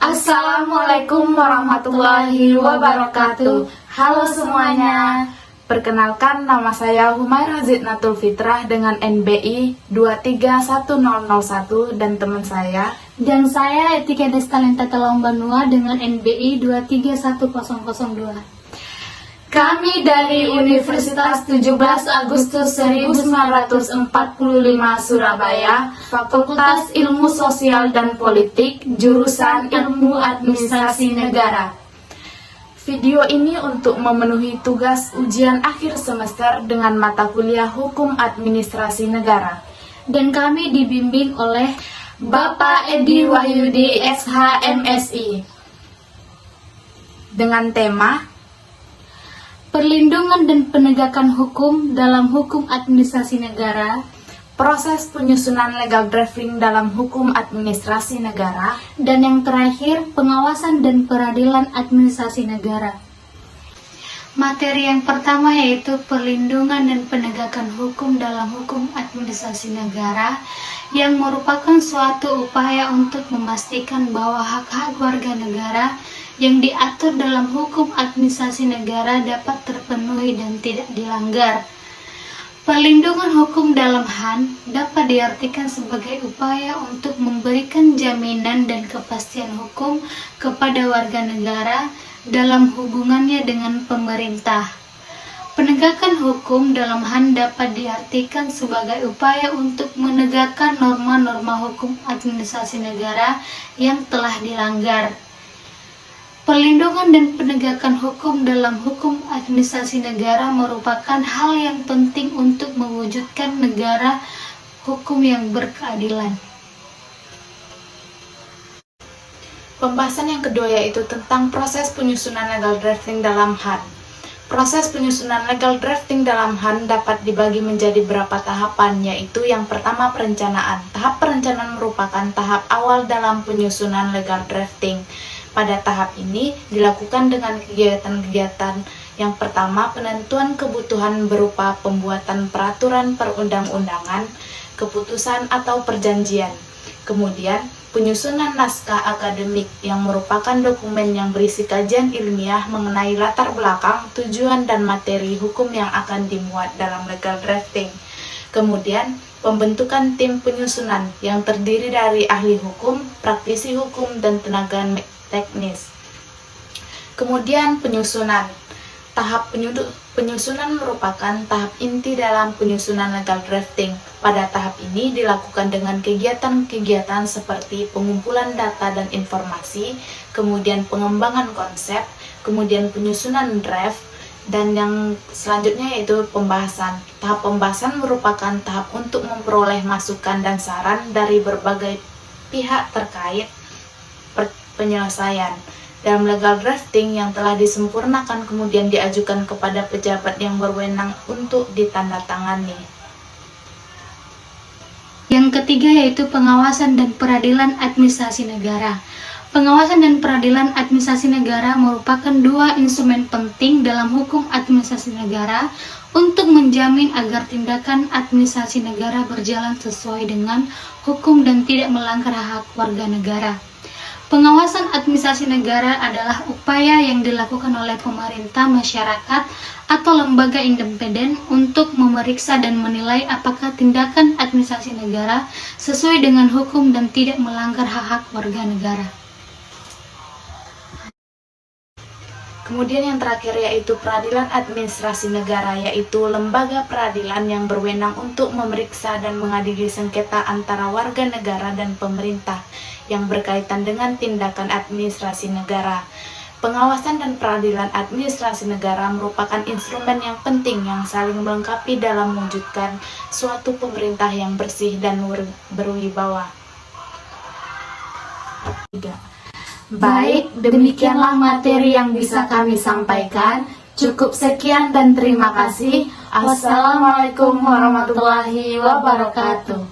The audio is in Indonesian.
Assalamualaikum warahmatullahi wabarakatuh. Halo semuanya. Perkenalkan, nama saya Humaira Zidnatul Fitrah dengan NBI 231001 dan teman saya. Dan saya Etika Destalenta Telombanua dengan NBI 231002. Kami dari Universitas 17 Agustus 1945 Surabaya, Fakultas Ilmu Sosial dan Politik, jurusan Ilmu Administrasi Negara. Video ini untuk memenuhi tugas ujian akhir semester dengan mata kuliah Hukum Administrasi Negara. Dan kami dibimbing oleh Bapak Edi Wahyudi SH MSI. Dengan tema Perlindungan dan Penegakan Hukum dalam Hukum Administrasi Negara, proses penyusunan legal drafting dalam Hukum Administrasi Negara, dan yang terakhir, pengawasan dan peradilan administrasi negara. Materi yang pertama yaitu perlindungan dan penegakan hukum dalam hukum administrasi negara, yang merupakan suatu upaya untuk memastikan bahwa hak-hak warga negara yang diatur dalam hukum administrasi negara dapat terpenuhi dan tidak dilanggar. Perlindungan hukum dalam HAN dapat diartikan sebagai upaya untuk memberikan jaminan dan kepastian hukum kepada warga negara dalam hubungannya dengan pemerintah. Penegakan hukum dalam HAN dapat diartikan sebagai upaya untuk menegakkan norma-norma hukum administrasi negara yang telah dilanggar. Perlindungan dan penegakan hukum dalam hukum administrasi negara merupakan hal yang penting untuk mewujudkan negara hukum yang berkeadilan. Pembahasan yang kedua yaitu tentang proses penyusunan legal drafting dalam HAN. Proses penyusunan legal drafting dalam HAN dapat dibagi menjadi beberapa tahapan, yaitu yang pertama perencanaan. Tahap perencanaan merupakan tahap awal dalam penyusunan legal drafting. Pada tahap ini dilakukan dengan kegiatan-kegiatan. Yang pertama, penentuan kebutuhan berupa pembuatan peraturan perundang-undangan, keputusan atau perjanjian. Kemudian, penyusunan naskah akademik yang merupakan dokumen yang berisi kajian ilmiah mengenai latar belakang, tujuan, dan materi hukum yang akan dimuat dalam legal drafting. Kemudian, pembentukan tim penyusunan yang terdiri dari ahli hukum, praktisi hukum, dan tenaga teknis. Kemudian penyusunan. Tahap penyusunan merupakan tahap inti dalam penyusunan legal drafting. Pada tahap ini dilakukan dengan kegiatan-kegiatan seperti pengumpulan data dan informasi, kemudian pengembangan konsep, kemudian penyusunan draft, dan yang selanjutnya yaitu pembahasan. Tahap pembahasan merupakan tahap untuk memperoleh masukan dan saran dari berbagai pihak terkait penyelesaian. Dalam legal drafting yang telah disempurnakan kemudian diajukan kepada pejabat yang berwenang untuk ditandatangani. Yang ketiga yaitu pengawasan dan peradilan administrasi negara. Pengawasan dan peradilan administrasi negara merupakan dua instrumen penting dalam hukum administrasi negara untuk menjamin agar tindakan administrasi negara berjalan sesuai dengan hukum dan tidak melanggar hak warga negara. Pengawasan administrasi negara adalah upaya yang dilakukan oleh pemerintah, masyarakat, atau lembaga independen untuk memeriksa dan menilai apakah tindakan administrasi negara sesuai dengan hukum dan tidak melanggar hak-hak warga negara. Kemudian yang terakhir yaitu peradilan administrasi negara, yaitu lembaga peradilan yang berwenang untuk memeriksa dan mengadili sengketa antara warga negara dan pemerintah yang berkaitan dengan tindakan administrasi negara. Pengawasan dan peradilan administrasi negara merupakan instrumen yang penting yang saling melengkapi dalam mewujudkan suatu pemerintah yang bersih dan berwibawa. Baik, demikianlah materi yang bisa kami sampaikan. Cukup sekian dan terima kasih. Assalamualaikum warahmatullahi wabarakatuh.